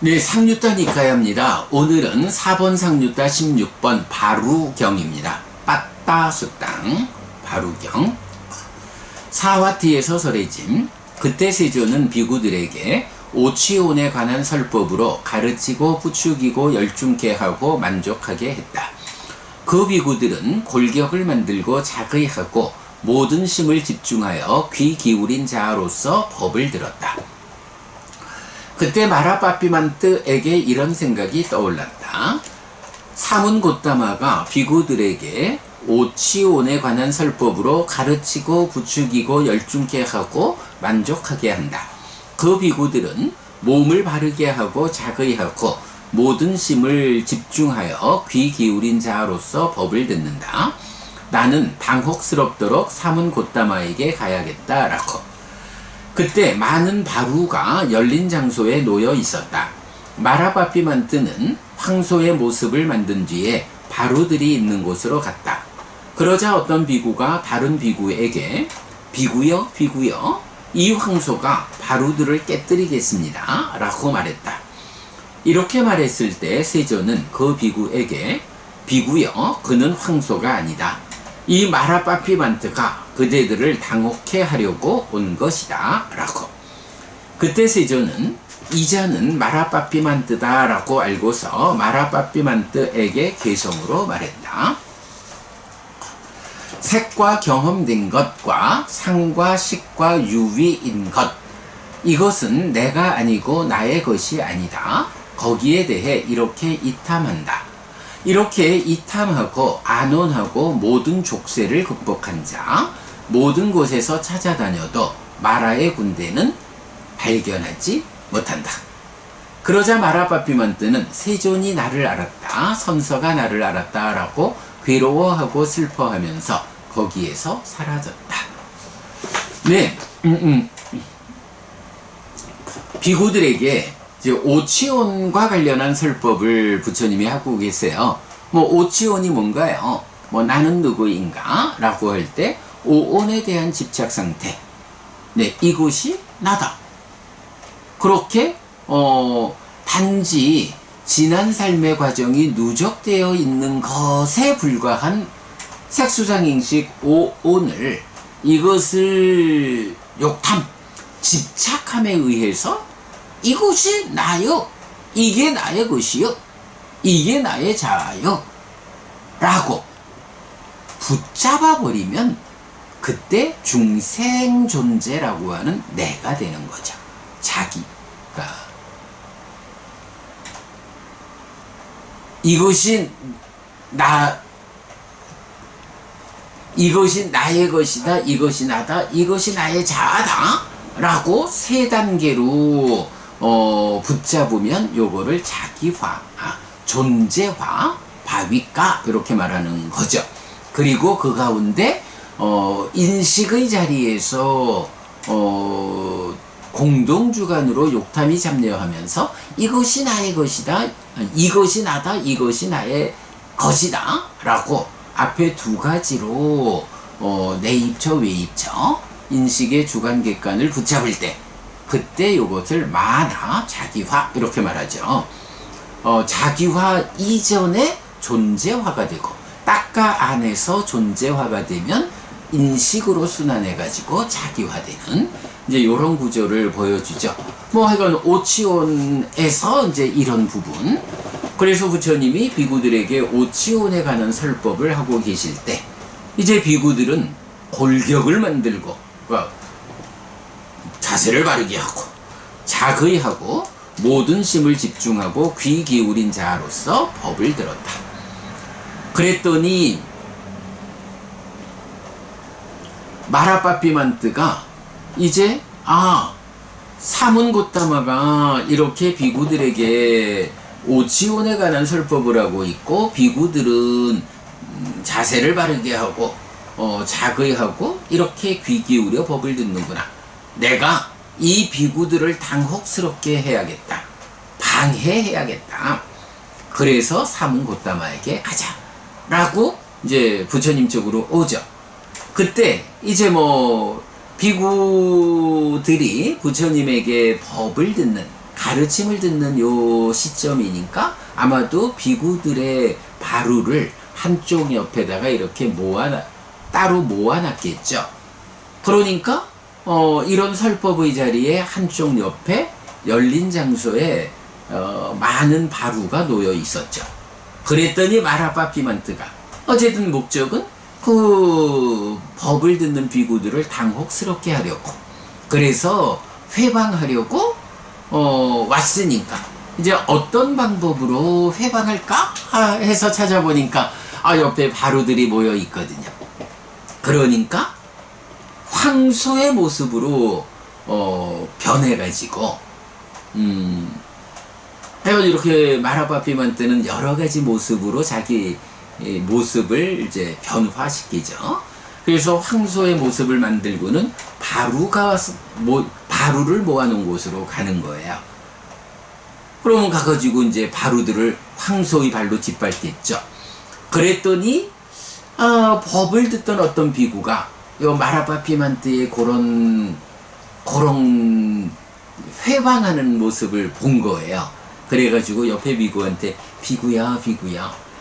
네, 상류따 니까야입니다. 오늘은 4번 상류따 16번 바루경입니다. 빠따수땅 바루경. 사와티에서 설해짐. 그때 세조는 비구들에게 오치온에 관한 설법으로 가르치고 부추기고 열중케 하고 만족하게 했다. 그 비구들은 골격을 만들고 자의하고 모든 심을 집중하여 귀 기울인 자로서 법을 들었다. 그때 마라빠삐만뜨에게 이런 생각이 떠올랐다. 사문 고따마가 비구들에게 오치온에 관한 설법으로 가르치고 부추기고 열중케 하고 만족하게 한다. 그 비구들은 몸을 바르게 하고 자의하고 모든 심을 집중하여 귀 기울인 자로서 법을 듣는다. 나는 당혹스럽도록 사문 고따마에게 가야겠다라고. 그때 많은 바루가 열린 장소에 놓여 있었다. 마라빠삐만뜨는 황소의 모습을 만든 뒤에 바루들이 있는 곳으로 갔다. 그러자 어떤 비구가 다른 비구에게 비구여 비구여 이 황소가 바루들을 깨뜨리겠습니다 라고 말했다. 이렇게 말했을 때 세조는 그 비구에게 비구여 그는 황소가 아니다. 이 마라빠삐만뜨가 그대들을 당혹해 하려고 온 것이다 라고. 그때 세조는 이자는 마라빠삐만뜨다 라고 알고서 마라빠삐만뜨에게 개성으로 말했다. 색과 경험된 것과 상과 식과 유위인 것, 이것은 내가 아니고 나의 것이 아니다. 거기에 대해 이렇게 이탐한다. 이렇게 이탐하고 안온하고 모든 족쇄를 극복한 자, 모든 곳에서 찾아다녀도 마라의 군대는 발견하지 못한다. 그러자 마라빠삐만뜨는 세존이 나를 알았다, 선서가 나를 알았다 라고 괴로워하고 슬퍼하면서 거기에서 사라졌다. 네, 비구들에게 이제 오치온과 관련한 설법을 부처님이 하고 계세요. 뭐 오치온이 뭔가요? 뭐 나는 누구인가? 라고 할 때 오온에 대한 집착 상태. 네, 이것이 나다. 그렇게 단지 지난 삶의 과정이 누적되어 있는 것에 불과한 색수상인식 오온을, 이것을 욕탐, 집착함에 의해서 이것이 나요, 이게 나의 것이요, 이게 나의 자아요 라고 붙잡아 버리면 그때 중생존재라고 하는 내가 되는 거죠. 자기가. 이것이 나의 것이다, 이것이 나다, 이것이 나의 자아다 라고 세 단계로 붙잡으면 요거를 자기화, 존재화, 바위가 이렇게 말하는 거죠. 그리고 그 가운데 인식의 자리에서 공동주관으로 욕탐이 참여하면서 이것이 나의 것이다, 이것이 나다, 이것이 나의 것이다 라고 앞에 두 가지로 내입처 외입처 인식의 주관객관을 붙잡을 때, 그때 요것을 마나 자기화 이렇게 말하죠. 자기화 이전에 존재화가 되고 딱가 안에서 존재화가 되면 인식으로 순환해 가지고 자기화되는 이제 요런 구조를 보여주죠. 뭐 하여간 오치온에서 이제 이런 부분. 그래서 부처님이 비구들에게 오치온에 관한 설법을 하고 계실 때 이제 비구들은 골격을 만들고 자세를 바르게 하고 자의하고 모든 심을 집중하고 귀 기울인 자로서 법을 들었다. 그랬더니 마라빠삐만뜨가 이제 사문 고따마가 이렇게 비구들에게 오치온에 관한 설법을 하고 있고 비구들은 자세를 바르게 하고 자의하고 이렇게 귀 기울여 법을 듣는구나. 내가 이 비구들을 당혹스럽게 해야겠다, 방해해야겠다. 그래서 사문 고따마에게 가자 라고 이제 부처님 쪽으로 오죠. 그때 이제 뭐 비구들이 부처님에게 법을 듣는 가르침을 듣는 요 시점이니까 아마도 비구들의 바루를 한쪽 옆에다가 이렇게 따로 모아놨겠죠. 그러니까 이런 설법의 자리에 한쪽 옆에 열린 장소에 많은 바루가 놓여 있었죠. 그랬더니 마라빠피만트가 어쨌든 목적은 그 법을 듣는 비구들을 당혹스럽게 하려고, 그래서 회방하려고 왔으니까 이제 어떤 방법으로 회방할까 해서 찾아보니까 옆에 바루들이 모여 있거든요. 그러니까 황소의 모습으로 변해가지고 하여간 이렇게 마라빠피만트는 여러 가지 모습으로 자기 모습을 이제 변화시키죠. 그래서 황소의 모습을 만들고는 바루를 모아놓은 곳으로 가는 거예요. 그러면 가가지고 이제 바루들을 황소의 발로 짓밟겠죠. 그랬더니 법을 듣던 어떤 비구가 요 마라빠피만트의 그런 회방하는 모습을 본 거예요. 그래가지고 옆에 비구한테 비구야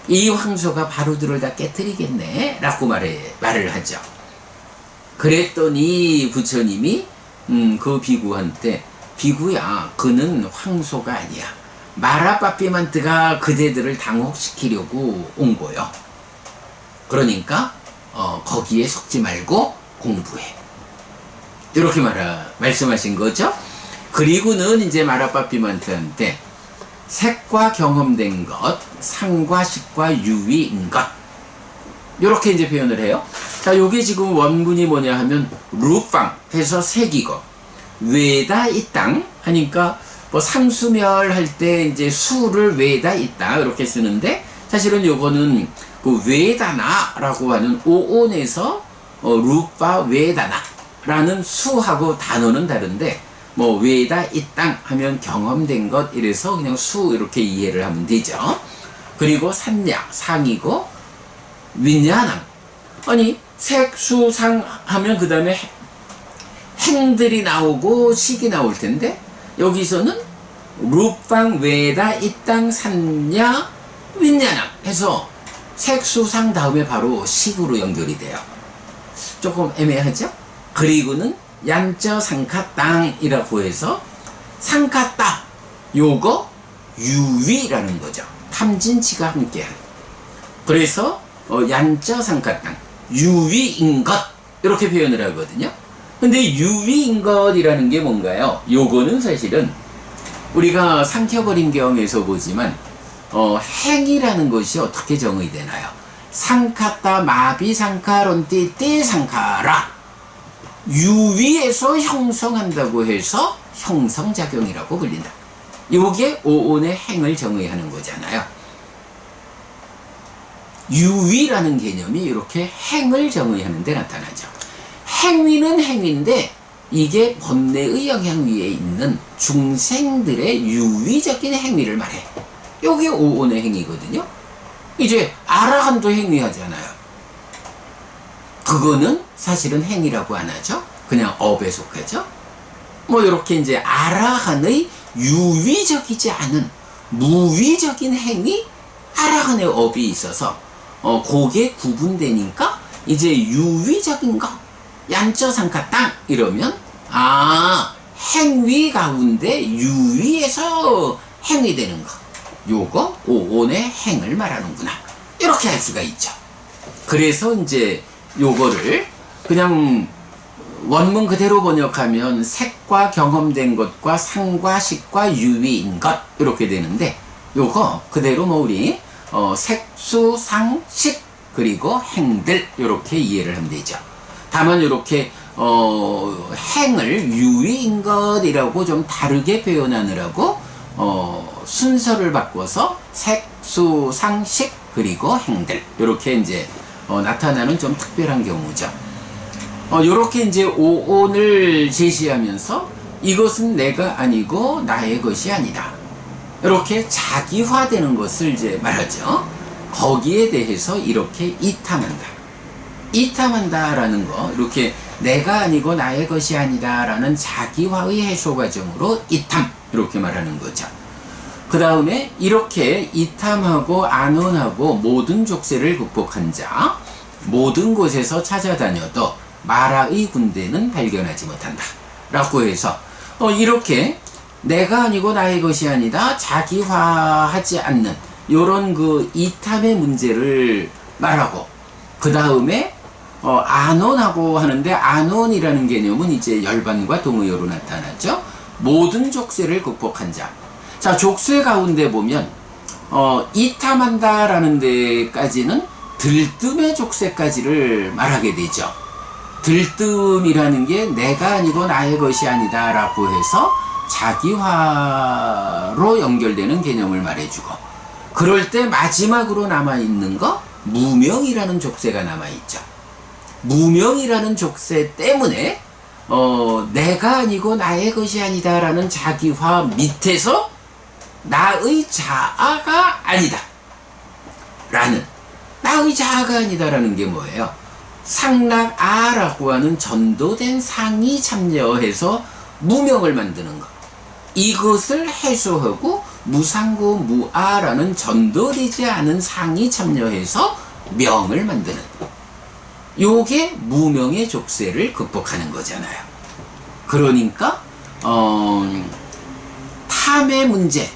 이 황소가 바루들을 다 깨뜨리겠네 라고 말을 하죠. 그랬더니 부처님이 그 비구한테 비구야, 그는 황소가 아니야. 마라빠피만트가 그대들을 당혹시키려고 온 거요. 그러니까 거기에 속지 말고 공부해. 이렇게 말씀하신 거죠. 그리고는 이제 마라빠피만트한테 색과 경험된 것, 상과 식과 유위인 것, 이렇게 이제 표현을 해요. 자, 요게 지금 원문이 뭐냐 하면 루팡 해서 색이고, 외다 이 땅 하니까 뭐 상수멸 할 때 이제 수를 외다 있다 이렇게 쓰는데, 사실은 요거는 그 외다나라고 하는 오온에서 루파 외다나라는 수하고 단어는 다른데, 뭐 외다 이 땅 하면 경험된 것 이래서 그냥 수 이렇게 이해를 하면 되죠. 그리고 산야 상이고, 윈야남 아니 색수상 하면 그 다음에 행들이 나오고 식이 나올 텐데, 여기서는 루팡 외다 이 땅 산야 윈야남 해서 색수상 다음에 바로 식으로 연결이 돼요. 조금 애매하죠? 그리고는 얀쩌 상카 땅이라고 해서 상카따 요거 유위라는 거죠. 탐진치가 함께한. 그래서 얀쩌 상카 땅 유위인 것 이렇게 표현을 하거든요. 근데 유위인 것이라는 게 뭔가요? 요거는 사실은 우리가 상켜버림경에서 보지만 행이라는 것이 어떻게 정의되나요? 상카따 마비 상카론띠 띠 상카라, 유위에서 형성한다고 해서 형성작용이라고 불린다. 요게 오온의 행을 정의하는 거잖아요. 유위라는 개념이 이렇게 행을 정의하는 데 나타나죠. 행위는 행위인데 이게 번뇌의 영향 위에 있는 중생들의 유위적인 행위를 말해. 요게 오온의 행위거든요. 이제 아라한도 행위하잖아요. 그거는 사실은 행위라고 안 하죠. 그냥 업에 속하죠. 뭐 이렇게 이제 아라한의 유위적이지 않은 무위적인 행위, 아라한의 업이 있어서 그게 구분되니까 이제 유위적인 거, 얀쩌상카 땅 이러면 행위 가운데 유위에서 행위되는 거, 요거 오온의 행을 말하는구나, 이렇게 할 수가 있죠. 그래서 이제 요거를 그냥 원문 그대로 번역하면 색과 경험된 것과 상과 식과 유위인 것 이렇게 되는데, 요거 그대로 뭐 우리 색수 상식 그리고 행들 이렇게 이해를 하면 되죠. 다만 이렇게 행을 유위인 것이라고 좀 다르게 표현하느라고 순서를 바꿔서 색수 상식 그리고 행들 이렇게 이제 나타나는 좀 특별한 경우죠. 요렇게 이제 오온을 제시하면서 이것은 내가 아니고 나의 것이 아니다, 이렇게 자기화되는 것을 이제 말하죠. 거기에 대해서 이렇게 이탐한다라는 거, 이렇게 내가 아니고 나의 것이 아니다 라는 자기화의 해소 과정으로 이탐 이렇게 말하는 거죠. 그 다음에 이렇게 이탐하고 안온하고 모든 족쇄를 극복한 자, 모든 곳에서 찾아다녀도 마라의 군대는 발견하지 못한다 라고 해서 이렇게 내가 아니고 나의 것이 아니다, 자기화하지 않는 요런 그 이탐의 문제를 말하고, 그 다음에 안온하고 하는데, 안온이라는 개념은 이제 열반과 동의어로 나타나죠. 모든 족쇄를 극복한 자. 자, 족쇄 가운데 보면 이탐한다라는 데까지는 들뜸의 족쇄까지를 말하게 되죠. 들뜸이라는 게 내가 아니고 나의 것이 아니다 라고 해서 자기화로 연결되는 개념을 말해주고, 그럴 때 마지막으로 남아있는 거 무명이라는 족쇄가 남아있죠. 무명이라는 족쇄 때문에 내가 아니고 나의 것이 아니다 라는 자기화 밑에서 나의 자아가 아니다 라는, 나의 자아가 아니다 라는 게 뭐예요? 상락아라고 하는 전도된 상이 참여해서 무명을 만드는 것, 이것을 해소하고 무상고 무아라는 전도되지 않은 상이 참여해서 명을 만드는, 요게 무명의 족쇄를 극복하는 거잖아요. 그러니까 탐의 문제,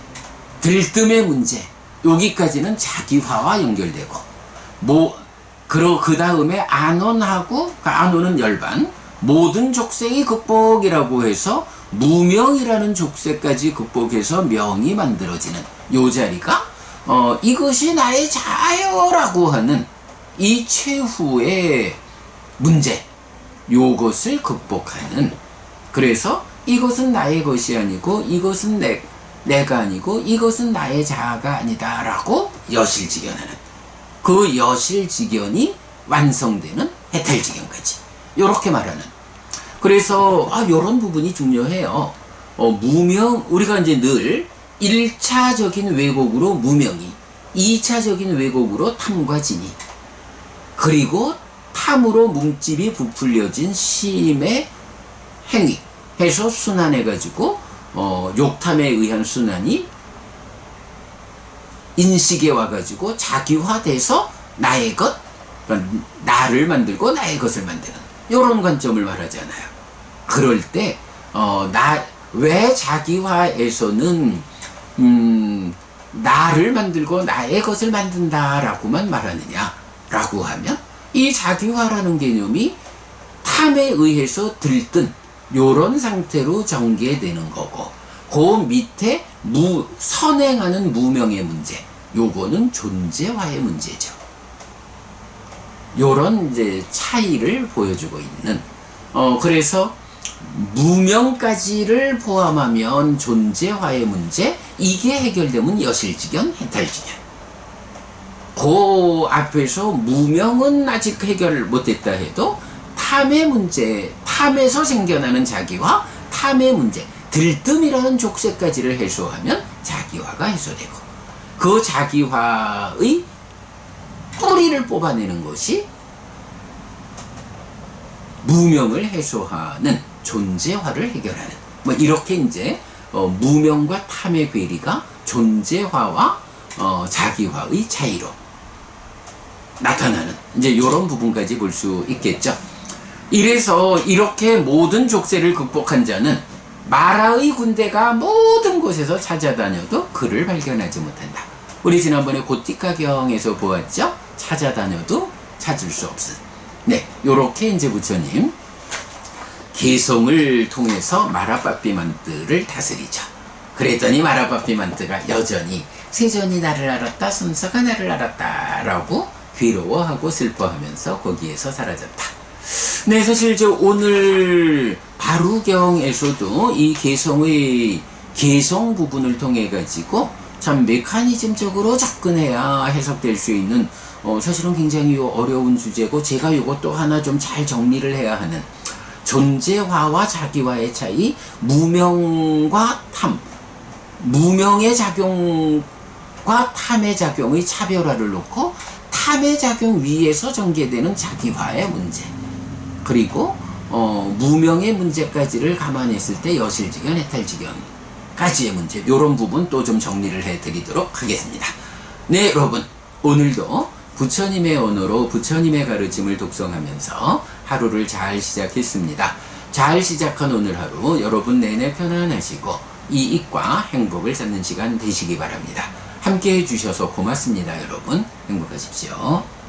들뜸의 문제, 여기까지는 자기화와 연결되고, 그 다음에 안온하고, 안온은 열반, 모든 족쇄의 극복이라고 해서 무명이라는 족쇄까지 극복해서 명이 만들어지는 요 자리가 이것이 나의 자아요라고 하는 이 최후의 문제, 요것을 극복하는, 그래서 이것은 나의 것이 아니고 이것은 내가 아니고 이것은 나의 자아가 아니다 라고 여실직연하는, 그 여실직연이 완성되는 해탈직연까지 요렇게 말하는. 그래서 요런 부분이 중요해요. 무명, 우리가 이제 늘 1차적인 왜곡으로 무명이, 2차적인 왜곡으로 탐과 진이, 그리고 탐으로 뭉집이 부풀려진 심의 행위 해서 순환해가지고 욕탐에 의한 순환이 인식에 와가지고 자기화돼서 나의 것, 그러니까 나를 만들고 나의 것을 만드는 요런 관점을 말하잖아요. 그럴 때 왜 자기화에서는 나를 만들고 나의 것을 만든다라고만 말하느냐 라고 하면, 이 자기화라는 개념이 탐에 의해서 들뜬 요런 상태로 전개되는 거고, 그 밑에 선행하는 무명의 문제, 요거는 존재화의 문제죠. 요런 이제 차이를 보여주고 있는, 그래서 무명까지를 포함하면 존재화의 문제, 이게 해결되면 여실직연, 해탈직연. 그 앞에서 무명은 아직 해결 못했다 해도 탐의 문제, 탐에서 생겨나는 자기화, 탐의 문제, 들뜸이라는 족쇄까지를 해소하면 자기화가 해소되고, 그 자기화의 뿌리를 뽑아내는 것이 무명을 해소하는 존재화를 해결하는, 뭐 이렇게 이제 무명과 탐의 괴리가 존재화와 자기화의 차이로 나타나는 이제 이런 부분까지 볼 수 있겠죠. 이래서 이렇게 모든 족쇄를 극복한 자는 마라의 군대가 모든 곳에서 찾아다녀도 그를 발견하지 못한다. 우리 지난번에 고티카경에서 보았죠. 찾아다녀도 찾을 수 없음. 네, 요렇게 이제 부처님 개성을 통해서 마라빠삐만뜨를 다스리죠. 그랬더니 마라빠삐만뜨가 여전히 세존이 나를 알았다, 순서가 나를 알았다 라고 괴로워하고 슬퍼하면서 거기에서 사라졌다. 네, 사실 오늘 바루경에서도 이 개성의 개성 부분을 통해 가지고 참 메커니즘적으로 접근해야 해석될 수 있는 사실은 굉장히 어려운 주제고, 제가 이것도 하나 좀 잘 정리를 해야 하는, 존재화와 자기화의 차이, 무명과 탐, 무명의 작용과 탐의 작용의 차별화를 놓고 탐의 작용 위에서 전개되는 자기화의 문제, 그리고 무명의 문제까지를 감안했을 때 여실직연, 해탈직연까지 가지의 문제, 요런 부분 또 좀 정리를 해드리도록 하겠습니다. 네, 여러분, 오늘도 부처님의 언어로 부처님의 가르침을 독송하면서 하루를 잘 시작했습니다. 잘 시작한 오늘 하루 여러분 내내 편안하시고 이익과 행복을 찾는 시간 되시기 바랍니다. 함께 해주셔서 고맙습니다. 여러분 행복하십시오.